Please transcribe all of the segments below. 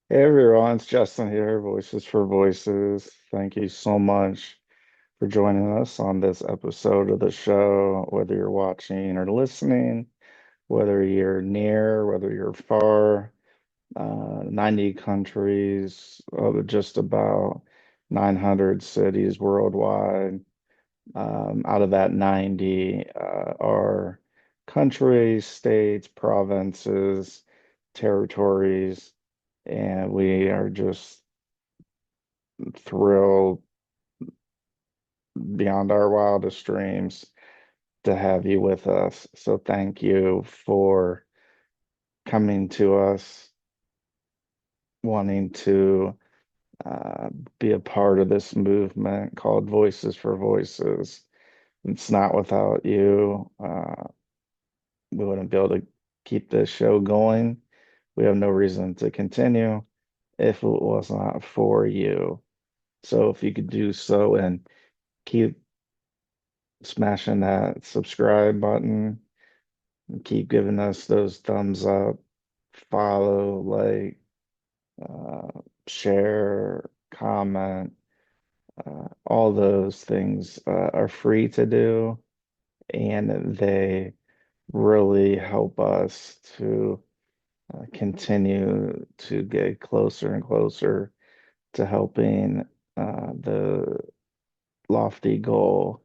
Hey everyone, it's Justin here, Voices for Voices. Thank you so much for joining us on this episode of the show, whether you're watching or listening, whether you're near, whether you're far, 90 countries, just about 900 cities worldwide. Out of that 90 are countries, states, provinces, territories, and we are just thrilled beyond our wildest dreams to have you with us. So thank you for coming to us, wanting to uh, be a part of this movement called Voices for Voices. It's not without you. We wouldn't be able to keep this show going. We have no reason to continue if it was not for you. So if you could do so and keep smashing that subscribe button and keep giving us those thumbs up, follow, like, uh, share, comment. All those things are free to do, and they really help us to continue to get closer and closer to helping the lofty goal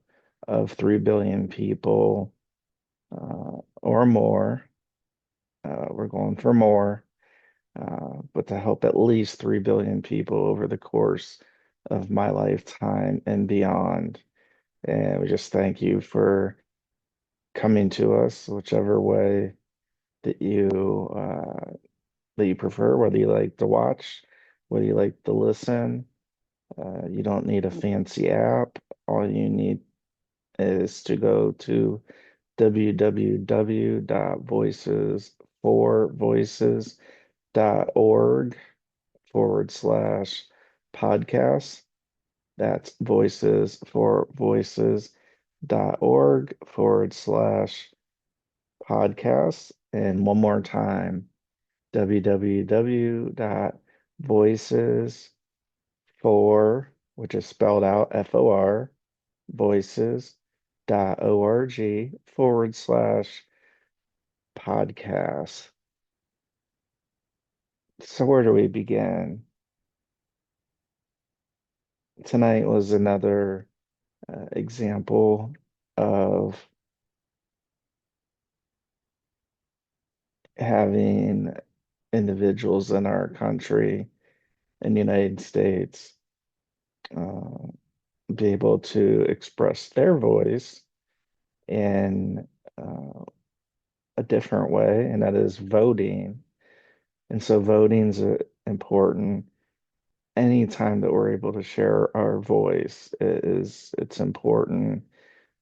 of 3 billion people or more. We're going for more, but to help at least 3 billion people over the course of my lifetime and beyond. And we just thank you for coming to us, whichever way that you prefer, whether you like to watch, whether you like to listen. You don't need a fancy app. All you need is to go to www.voicesforvoices.org / podcast. That's voicesforvoices.org / podcast. And one more time, www.voices which is spelled out FOR, voices.org / podcast. So where do we begin? Tonight was another example of having individuals in our country, in the United States, uh, be able to express their voice in a different way, and that is voting. And so voting is important. Anytime that we're able to share our voice, it's important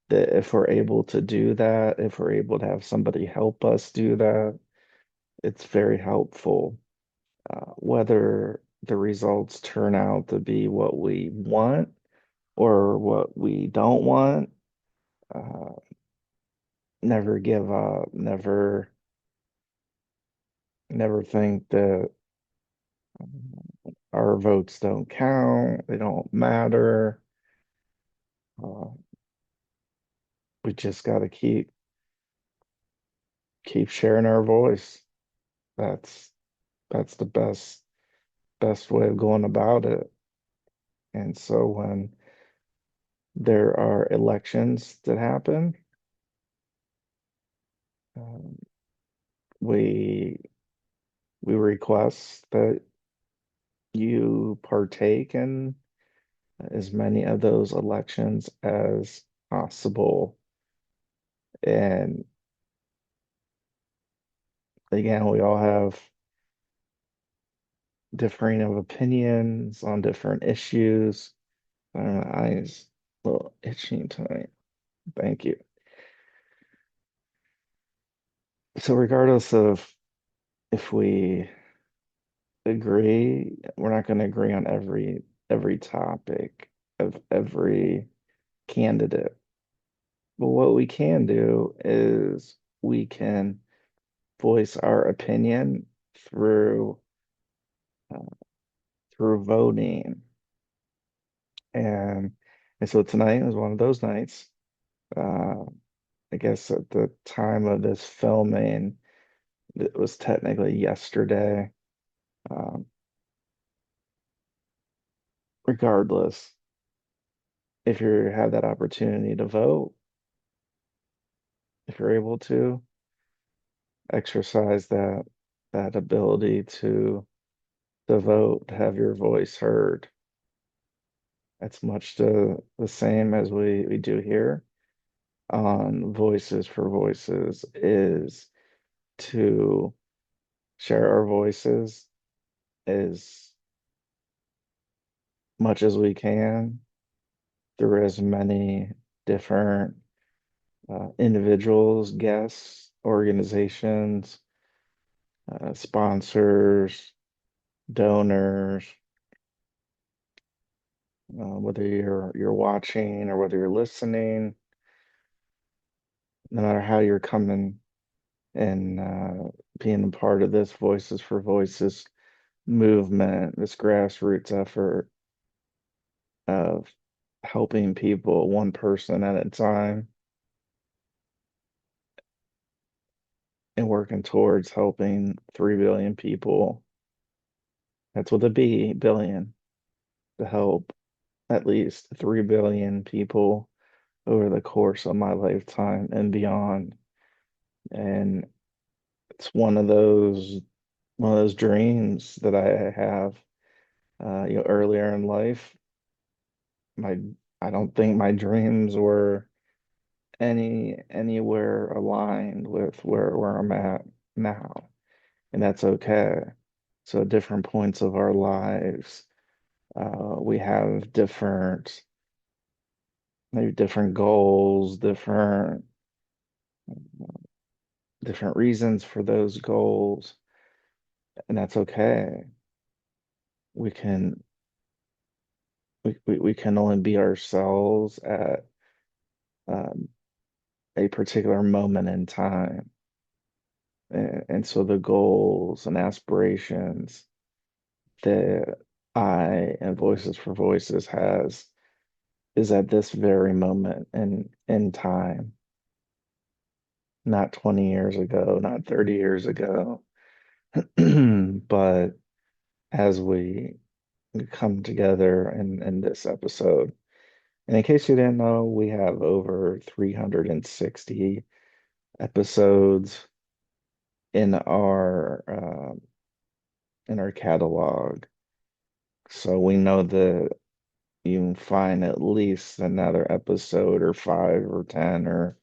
that if we're able to do that, if we're able to have somebody help us do that, it's very helpful. Whether the results turn out to be what we want or what we don't want, uh, never give up, never think that our votes don't count, they don't matter. Uh, we just got to keep sharing our voice. That's that's the best way of going about it. And so when there are elections that happen, um, we we request that you partake in as many of those elections as possible. And again, we all have differing of opinions on different issues. I don't know, my eyes a little itching tonight. Thank you. So regardless of if we agree, we're not going to agree on every topic of every candidate. But what we can do is we can voice our opinion through uh, through voting. And and so tonight was one of those nights. Uh, I guess at the time of this filming, it was technically yesterday. Um, Regardless, if you have that opportunity to vote, if you're able to exercise that ability to vote, to have your voice heard. That's much the same as we do here on Voices for Voices is to share our voices as much as we can through as many different individuals, guests, organizations, sponsors, donors, whether you're watching or whether you're listening, no matter how you're coming and being a part of this Voices for Voices movement, this grassroots effort of helping people one person at a time and working towards helping 3 billion people. That's with a B, billion, to help at least 3 billion people over the course of my lifetime and beyond. And it's one of those dreams that I have. Earlier in life, my I don't think my dreams were anywhere aligned with where I'm at now, and that's okay. So at different points of our lives, we have maybe different goals, different reasons for those goals, and that's okay. We can we can only be ourselves at um, a particular moment in time. And so the goals and aspirations that I and Voices for Voices has is at this very moment in time, not 20 years ago, not 30 years ago, but as we come together in this episode. And in case you didn't know, we have over 360 episodes in our catalog. So we know that you can find at least another episode or five or 10 or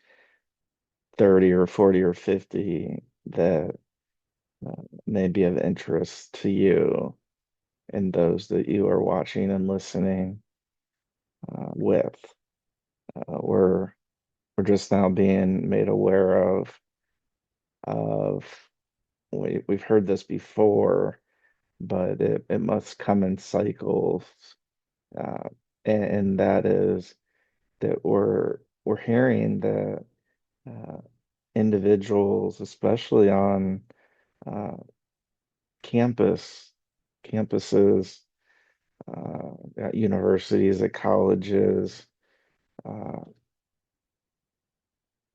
30 or 40 or 50 that may be of interest to you and those that you are watching and listening with. We're just now being made aware of we've heard this before, but it must come in cycles. Uh, and that is that we're hearing that uh, individuals, especially on uh, campus, campuses, at universities, at colleges, uh,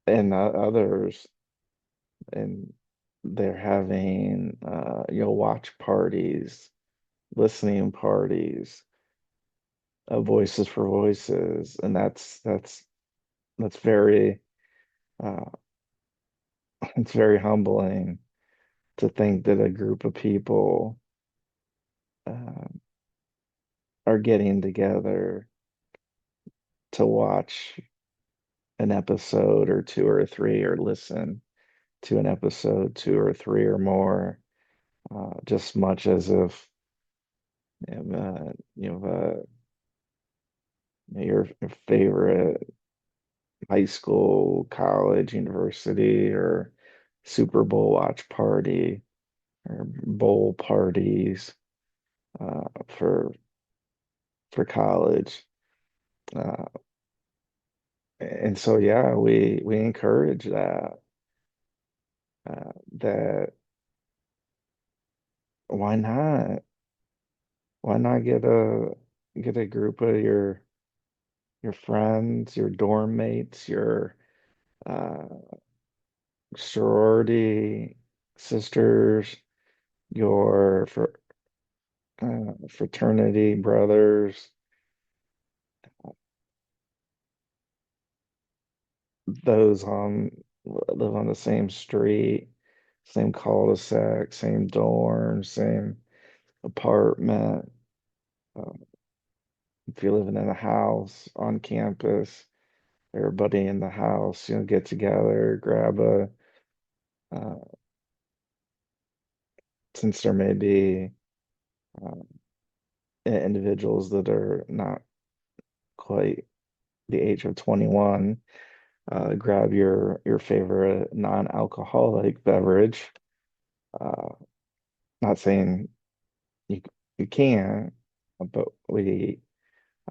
and others, and they're having watch parties, listening parties, Voices for Voices, and that's very uh, it's very humbling to think that a group of people uh, are getting together to watch an episode or two or three or listen to an episode two or three or more, just much as if your favorite high school, college, university, or Super Bowl watch party or bowl parties uh, for for college. Uh, and so yeah, we encourage that why not? Why not get a group of your friends, your dorm mates, your uh, sorority sisters, your fraternity brothers, those on live on the same street, same cul-de-sac, same dorm, same apartment. Uh, if you're living in a house on campus, everybody in the house, get together, grab uh, since there may be uh, individuals that are not quite the age of 21, grab your favorite non-alcoholic beverage. Uh, Not saying you you can, but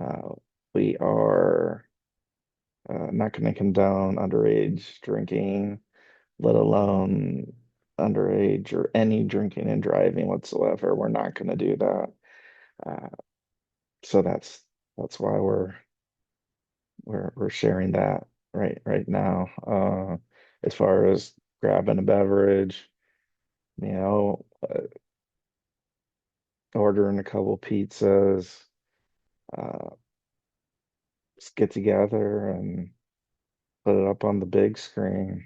uh, we are not going to condone underage drinking, let alone underage or any drinking and driving whatsoever. We're not going to do that. Uh, so that's why we're sharing that right now. As far as grabbing a beverage, you know, ordering a couple pizzas, uh, just get together and put it up on the big screen.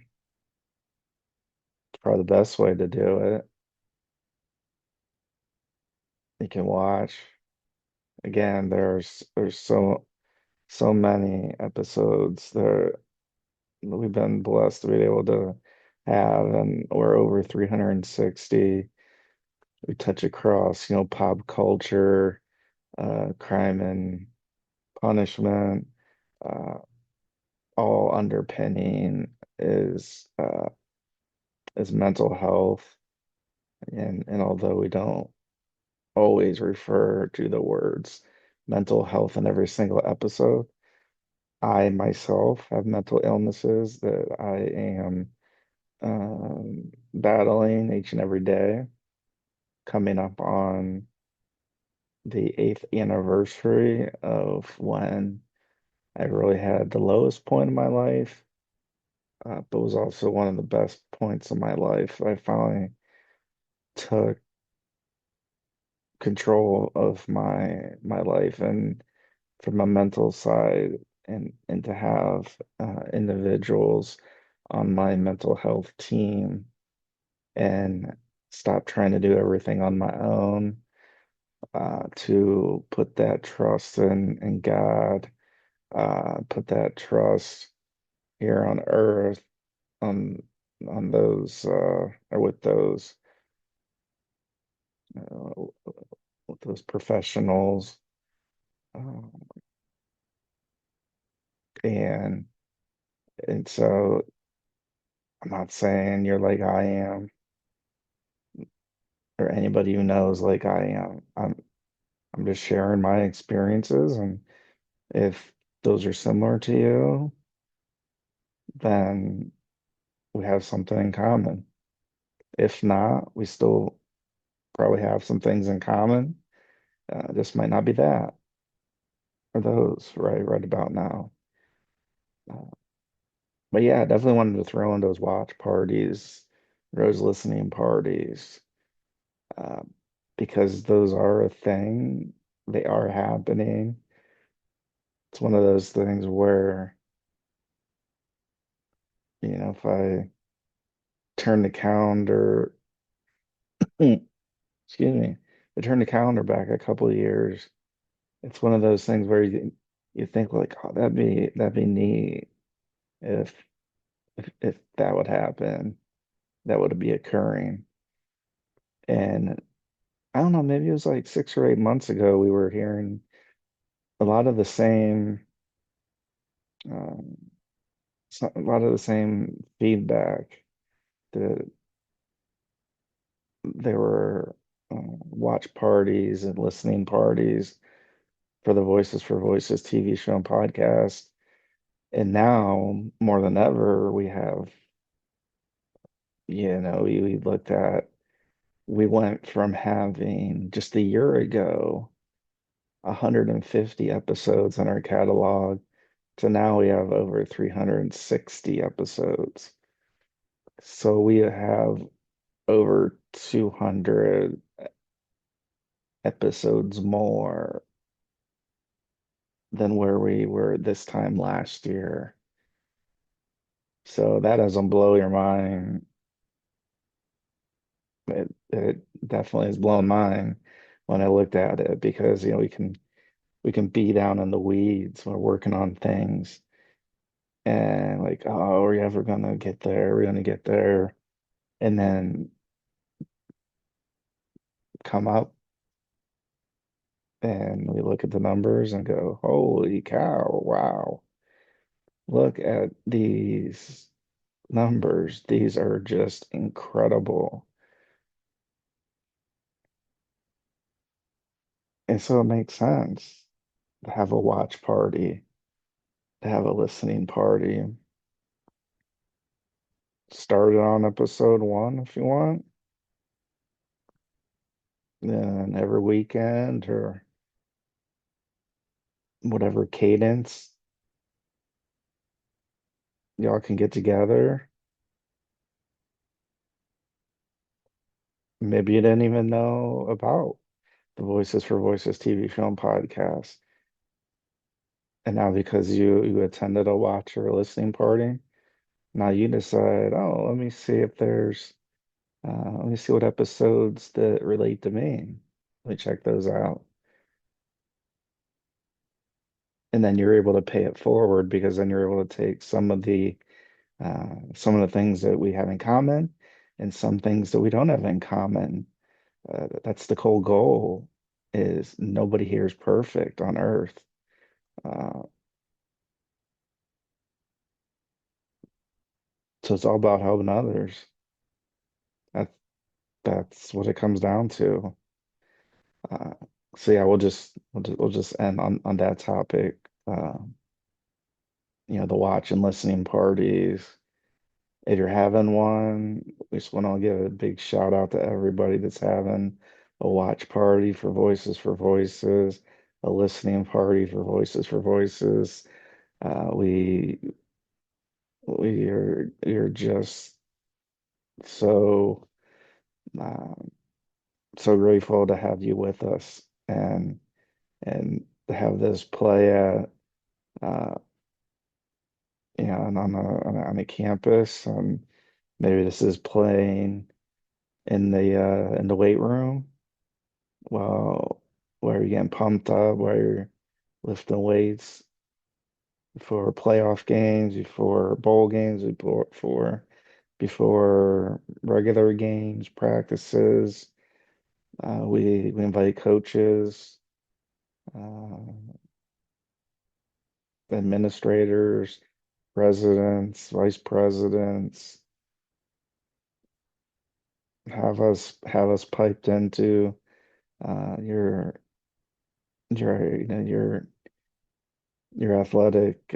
It's probably the best way to do it. You can watch. Again, there's so many episodes that we've been blessed to be able to have, and we're over 360. We touch across, pop culture, crime and punishment, uh, all underpinning is mental health. And although we don't always refer to the words mental health in every single episode, I myself have mental illnesses that I am battling each and every day, coming up on the 8th anniversary of when I really had the lowest point in my life, but was also one of the best points of my life. I finally took control of my life and from a mental side, and to have individuals on my mental health team and stop trying to do everything on my own, to put that trust in God, put that trust here on earth on on those or uh, with those professionals, uh, and so I'm not saying you're like I am or anybody who knows like I am. I'm just sharing my experiences, and if those are similar to you, then we have something in common. If not, we still probably have some things in common. This might not be that or those right about now. Uh, but yeah, I definitely wanted to throw in those watch parties, those listening parties, uh, because those are a thing. They are happening. It's one of those things where, if I turn the calendar, excuse me, I turn the calendar back a couple of years, it's one of those things where you think like, oh, that'd be neat if if that would happen, that would be occurring. And I don't know, maybe it was like 6 or 8 months ago, we were hearing a lot of the same, um, a lot of the same feedback that there were watch parties and listening parties for the Voices for Voices TV show and podcast. And now more than ever, we have, we looked at, we went from having just a year ago 150 episodes in our catalog to now we have over 360 episodes. So we have over 200 episodes more than where we were this time last year. So that doesn't blow your mind. It definitely has blown mine when I looked at it because we can be down in the weeds. We're working on things and like, oh, are we ever gonna get there? We're gonna get there, and then come up and we look at the numbers and go, holy cow, wow, look at these numbers. These are just incredible. And so it makes sense to have a watch party, to have a listening party. Start it on episode one if you want. Then every weekend or whatever cadence y'all can get together. Maybe you didn't even know about the Voices for Voices TV film podcast. And now because you attended a watch or a listening party, now you decide, oh, let me see what episodes that relate to me. Let me check those out. And then you're able to pay it forward because then you're able to take some of the things that we have in common and some things that we don't have in common. That's the whole goal is nobody here is perfect on earth. Uh, so it's all about helping others. That, that's what it comes down to. Uh, so yeah, we'll just end on that topic. The watch and listening parties. If you're having one, we just want to give a big shout out to everybody that's having a watch party for Voices, a listening party for Voices. Uh, we you're just so uh, so grateful to have you with us and to have this play at uh, on a campus. Maybe this is playing in the weight room while while you're getting pumped up, while you're lifting weights before playoff games, before bowl games, before regular games, practices. We invite coaches, uh, administrators, presidents, vice presidents, have us piped into uh, your your athletic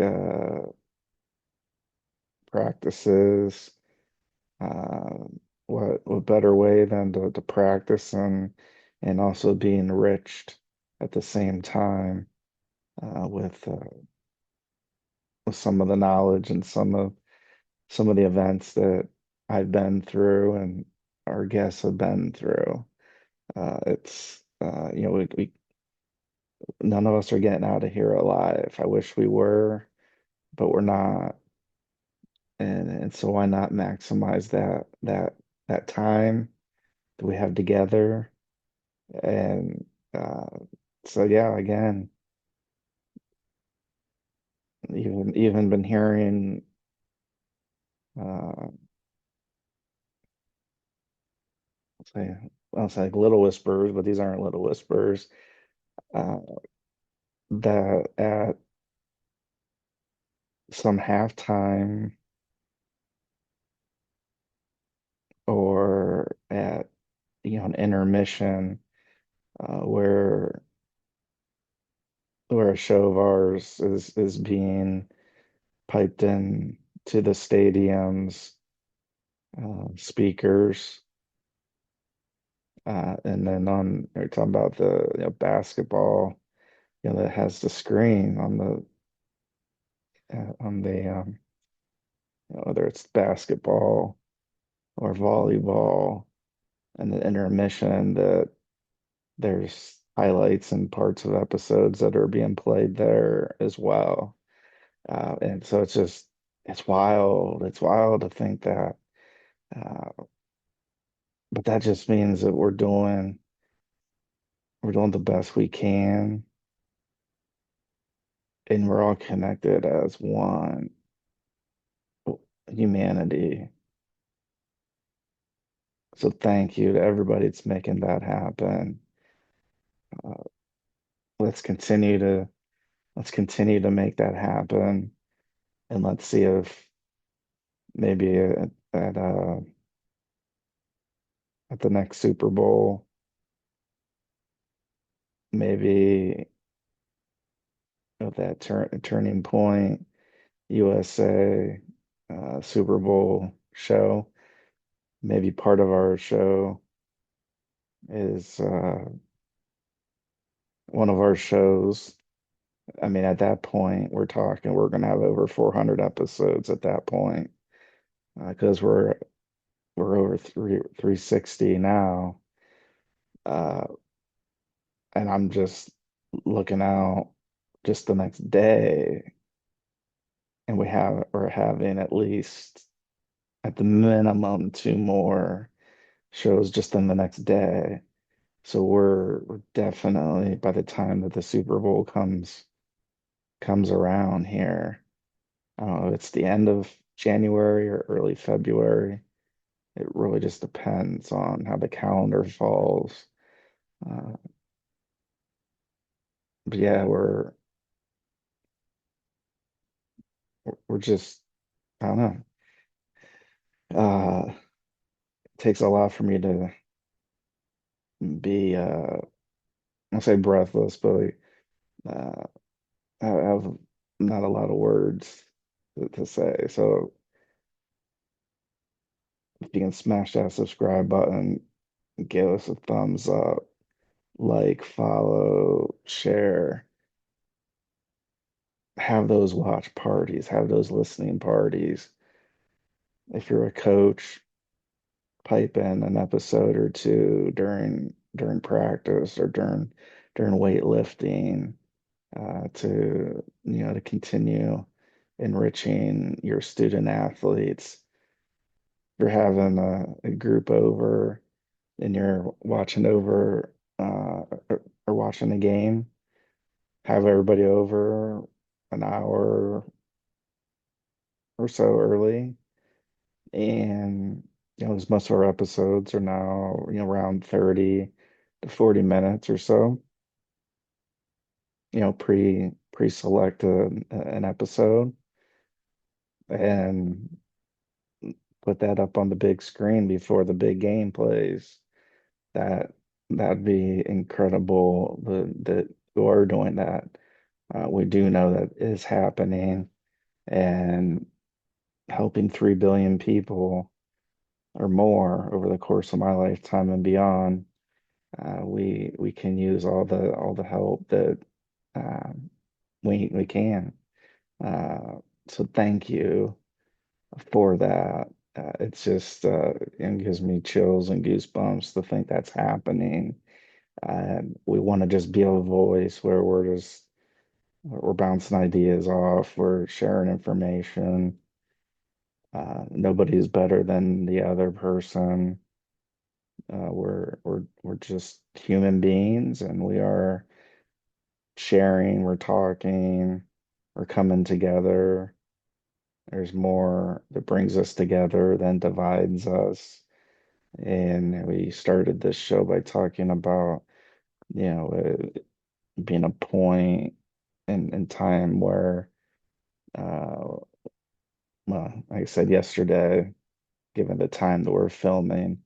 practices. Uh, what better way than to practice and also be enriched at the same time with some of the knowledge and some of the events that I've been through and our guests have been through. It's we none of us are getting out of here alive. I wish we were, but we're not. And so why not maximize that time that we have together? And uh, so yeah, again, even been hearing uh, say I'll say like little whispers, but these aren't little whispers. Uh, that at some halftime or at an intermission where a show of ours is being piped in to the stadium's speakers, and then on you're talking about the basketball. that has the screen on the whether it's basketball or volleyball, and the intermission that there's highlights and parts of episodes that are being played there as well. And so it's just it's wild. It's wild to think that. Uh, but that just means that we're doing the best we can, and we're all connected as one humanity. So thank you to everybody that's making that happen. Uh, let's continue to let's continue to make that happen, and let's see if maybe at the next Super Bowl, maybe at that turning point, USA Super Bowl show. Maybe part of our show is one of our shows. I mean, at that point, we're going to have over 400 episodes at that point, because we're over 360 now. Uh, and I'm just looking out just the next day, and we're having at least at the minimum two more shows just in the next day. So we're definitely, by the time that the Super Bowl comes around here, I don't know, it's the end of January or early February. It really just depends on how the calendar falls. Uh, but yeah, we're just, I don't know. It takes a lot for me to be I'll say breathless, but uh, I have not a lot of words to say. So if you can smash that subscribe button, give us a thumbs up, like, follow, share, have those watch parties, have those listening parties. If you're a coach, pipe in an episode or two during practice or during weightlifting, to to continue enriching your student athletes. If you're having a group over and you're watching over or watching a game, have everybody over an hour or so early. And as most of our episodes are now, around 30 to 40 minutes or so, pre-select an episode and put that up on the big screen before the big game plays. That that'd be incredible that you are doing that. We do know that is happening, and helping 3 billion people or more over the course of my lifetime and beyond. We can use all the help that um, we can. Uh, so thank you for that. It's just it gives me chills and goosebumps to think that's happening. We want to just be a voice where we're bouncing ideas off, we're sharing information. Nobody's better than the other person. We're just human beings, and we are sharing, we're talking, we're coming together. There's more that brings us together than divides us. And we started this show by talking about, being a point in time where, uh, well, like I said yesterday, given the time that we're filming,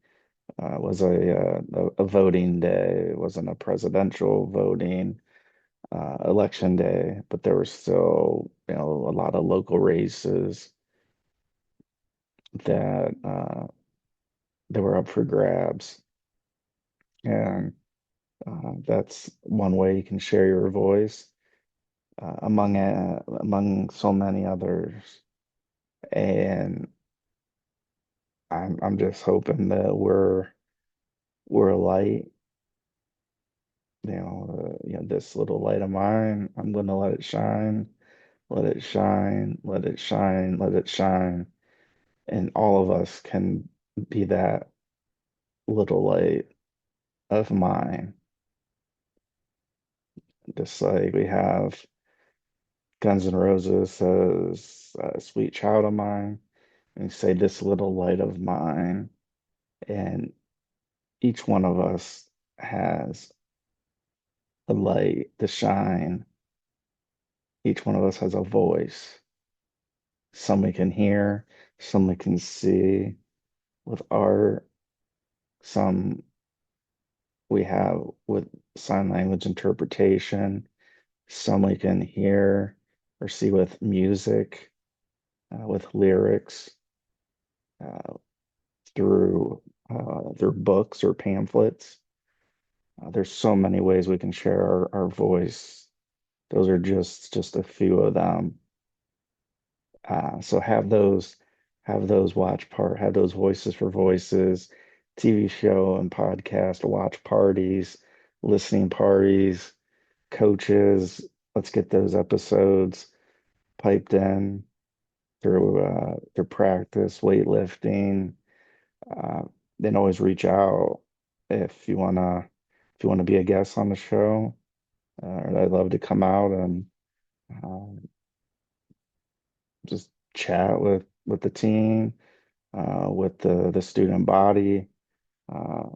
was a voting day. It wasn't a presidential voting election day, but there were still, a lot of local races that were up for grabs. And That's one way you can share your voice among so many others. And I'm just hoping that we're a light, this little light of mine. I'm gonna let it shine, let it shine, let it shine, let it shine, and all of us can be that little light of mine. Just like we have Guns N' Roses says, "Sweet child of mine," and you say, "This little light of mine," and each one of us has a light to shine. Each one of us has a voice. Some we can hear, some we can see with art, some we have with sign language interpretation, some we can hear or see with music, with lyrics, uh, through through books or pamphlets. There's so many ways we can share our voice. Those are just a few of them. So have those voices for voices, TV show and podcast watch parties, listening parties, coaches. Let's get those episodes piped in through practice, weightlifting. Uh, then always reach out if you wanna be a guest on the show. I'd love to come out and uh, just chat with the team, with the student body, uh,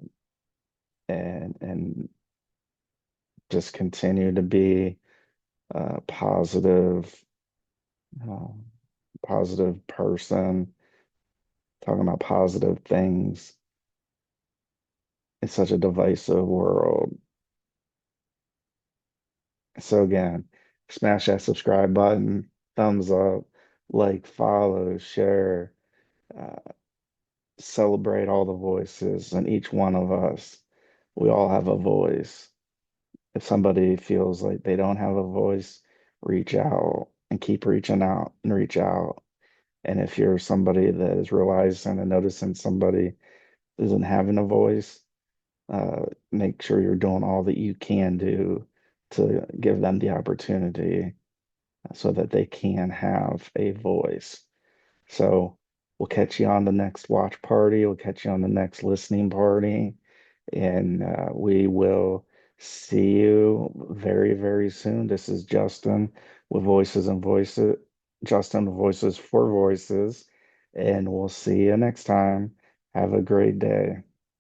and just continue to be a uh, positive person, talking about positive things in such a divisive world. So again, smash that subscribe button, thumbs up, like, follow, share, uh, celebrate all the voices and each one of us. We all have a voice. If somebody feels like they don't have a voice, reach out and keep reaching out and reach out. And if you're somebody that is realizing and noticing somebody isn't having a voice, make sure you're doing all that you can do to give them the opportunity so that they can have a voice. So we'll catch you on the next watch party. We'll catch you on the next listening party. And we will see you very, very soon. This is Justin with Voices and Voices, Justin with Voices for Voices. And we'll see you next time. Have a great day.